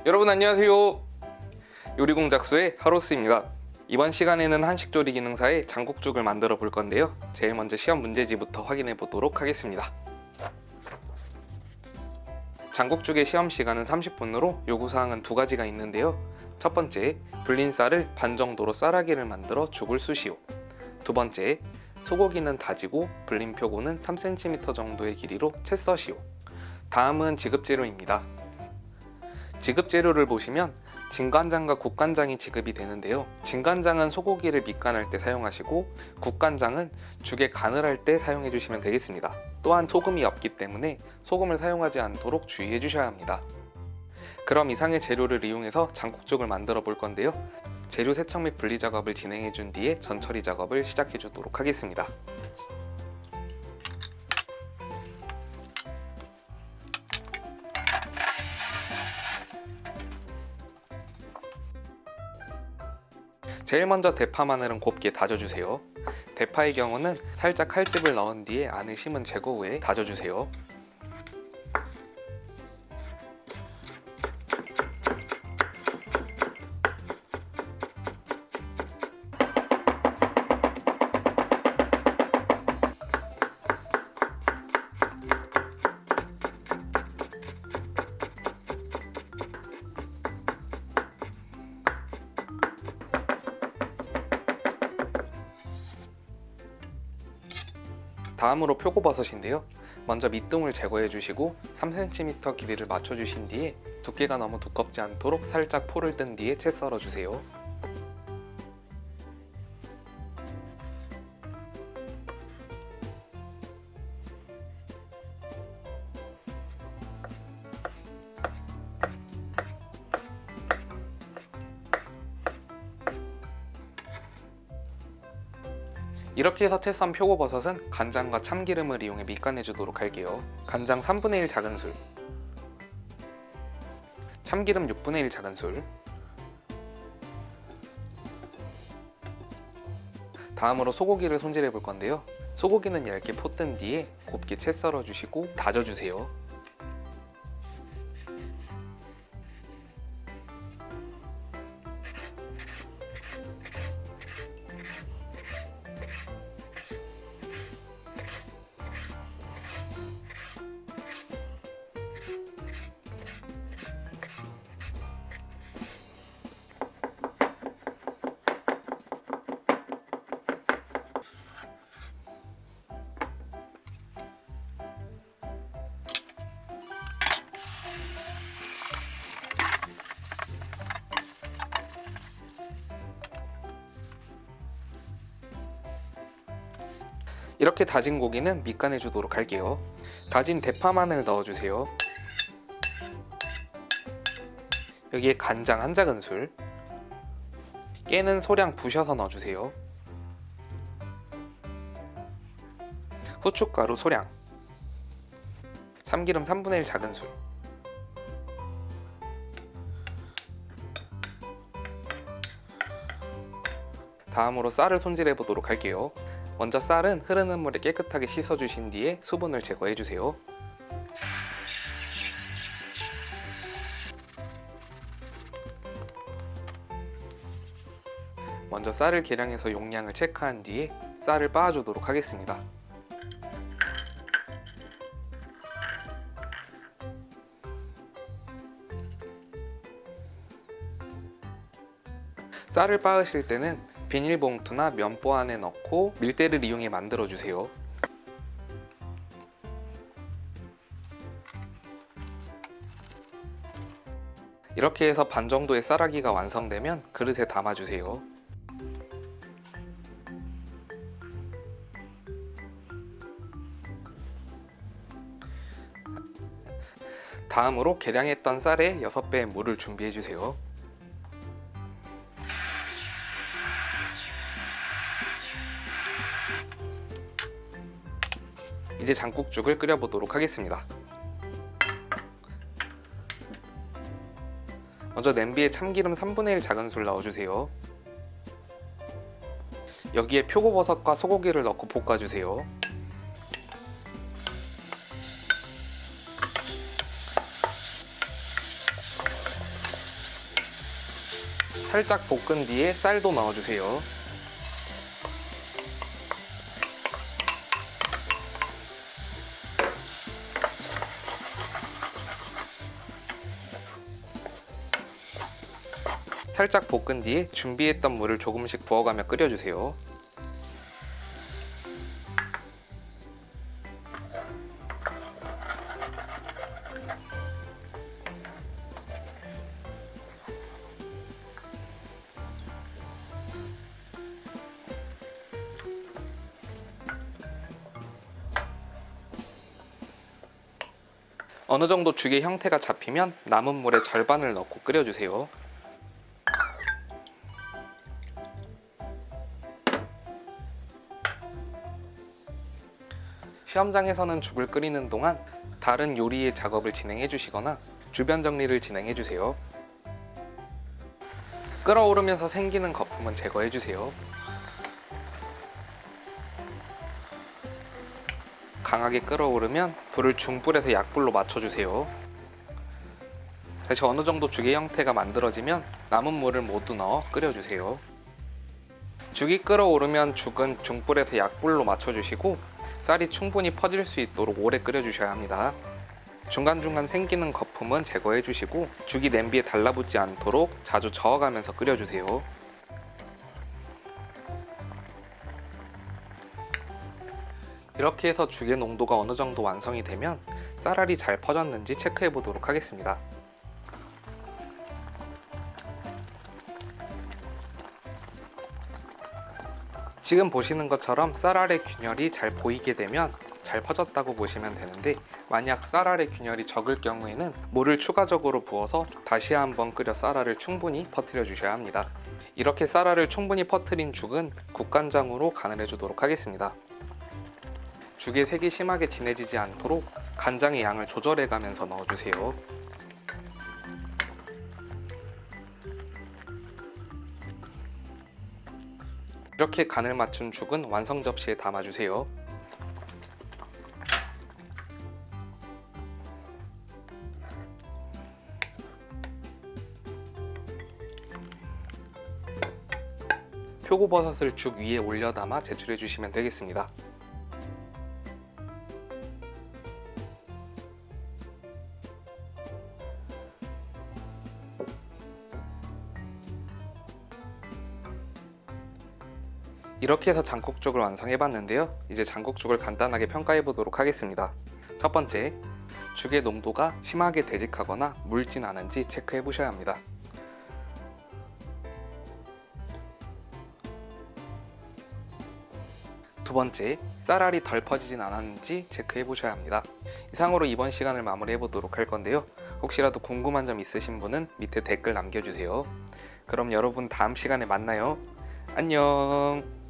여러분 안녕하세요. 요리공작소의 하로스입니다. 이번 시간에는 한식조리 기능사의 장국죽을 만들어 볼 건데요. 제일 먼저 시험 문제지부터 확인해 보도록 하겠습니다. 장국죽의 시험 시간은 30분으로 요구사항은 두 가지가 있는데요. 첫 번째, 불린 쌀을 반 정도로 쌀아기를 만들어 죽을 쑤시오. 두 번째, 소고기는 다지고 불린 표고는 3cm 정도의 길이로 채 써시오. 다음은 지급재료입니다. 지급재료를 보시면 진간장과 국간장이 지급이 되는데요. 진간장은 소고기를 밑간할 때 사용하시고 국간장은 죽에 간을 할 때 사용해 주시면 되겠습니다. 또한 소금이 없기 때문에 소금을 사용하지 않도록 주의해 주셔야 합니다. 그럼 이상의 재료를 이용해서 장국죽을 만들어 볼 건데요. 재료 세척 및 분리 작업을 진행해 준 뒤에 전처리 작업을 시작해 주도록 하겠습니다. 제일 먼저 대파 마늘은 곱게 다져주세요. 대파의 경우는 살짝 칼집을 넣은 뒤에 안에 심은 제거 후에 다져주세요. 다음으로 표고버섯인데요. 먼저 밑둥을 제거해 주시고 3cm 길이를 맞춰 주신 뒤에 두께가 너무 두껍지 않도록 살짝 포를 뜬 뒤에 채 썰어 주세요. 이렇게 해서 채 썬 표고버섯은 간장과 참기름을 이용해 밑간해 주도록 할게요. 간장 3분의 1 작은술, 참기름 6분의 1 작은술, 다음으로 소고기를 손질해 볼 건데요. 소고기는 얇게 포 뜬 뒤에 곱게 채 썰어 주시고 다져 주세요. 이렇게 다진 고기는 밑간해 주도록 할게요. 다진 대파 마늘 넣어주세요. 여기에 간장 1작은술, 깨는 소량 부셔서 넣어주세요. 후춧가루 소량, 참기름 3분의 1 작은술, 다음으로 쌀을 손질해 보도록 할게요. 먼저 쌀은 흐르는 물에 깨끗하게 씻어 주신 뒤에 수분을 제거해 주세요. 먼저 쌀을 계량해서 용량을 체크한 뒤에 쌀을 빻아 주도록 하겠습니다. 쌀을 빻으실 때는 비닐봉투나 면보 안에 넣고 밀대를 이용해 만들어 주세요. 이렇게 해서 반 정도의 쌀아기가 완성되면 그릇에 담아 주세요. 다음으로 계량했던 쌀에 6배의 물을 준비해 주세요. 이제 장국죽을 끓여보도록 하겠습니다. 먼저 냄비에 참기름 3분의 1 작은술 넣어주세요. 여기에 표고버섯과 소고기를 넣고 볶아주세요. 살짝 볶은 뒤에 쌀도 넣어주세요. 살짝 볶은 뒤에 준비했던 물을 조금씩 부어가며 끓여주세요. 어느 정도 죽의 형태가 잡히면 남은 물의 절반을 넣고 끓여주세요. 시험장에서는 죽을 끓이는 동안 다른 요리의 작업을 진행해 주시거나 주변 정리를 진행해 주세요. 끓어오르면서 생기는 거품은 제거해 주세요. 강하게 끓어오르면 불을 중불에서 약불로 맞춰주세요. 다시 어느 정도 죽의 형태가 만들어지면 남은 물을 모두 넣어 끓여주세요. 죽이 끓어오르면 죽은 중불에서 약불로 맞춰주시고 쌀이 충분히 퍼질 수 있도록 오래 끓여주셔야 합니다. 중간중간 생기는 거품은 제거해주시고 죽이 냄비에 달라붙지 않도록 자주 저어가면서 끓여주세요. 이렇게 해서 죽의 농도가 어느 정도 완성이 되면 쌀알이 잘 퍼졌는지 체크해 보도록 하겠습니다. 지금 보시는 것처럼 쌀알의 균열이 잘 보이게 되면 잘 퍼졌다고 보시면 되는데, 만약 쌀알의 균열이 적을 경우에는 물을 추가적으로 부어서 다시 한번 끓여 쌀알을 충분히 퍼뜨려 주셔야 합니다. 이렇게 쌀알을 충분히 퍼뜨린 죽은 국간장으로 간을 해주도록 하겠습니다. 죽의 색이 심하게 진해지지 않도록 간장의 양을 조절해 가면서 넣어주세요. 이렇게 간을 맞춘 죽은 완성 접시에 담아주세요. 표고버섯을 죽 위에 올려 담아 제출해 주시면 되겠습니다. 이렇게 해서 장국죽을 완성해 봤는데요. 이제 장국죽을 간단하게 평가해 보도록 하겠습니다. 첫 번째, 죽의 농도가 심하게 되직하거나 묽진 않은지 체크해 보셔야 합니다. 두 번째, 쌀알이 덜 퍼지진 않았는지 체크해 보셔야 합니다. 이상으로 이번 시간을 마무리해 보도록 할 건데요. 혹시라도 궁금한 점 있으신 분은 밑에 댓글 남겨주세요. 그럼 여러분 다음 시간에 만나요. 안녕.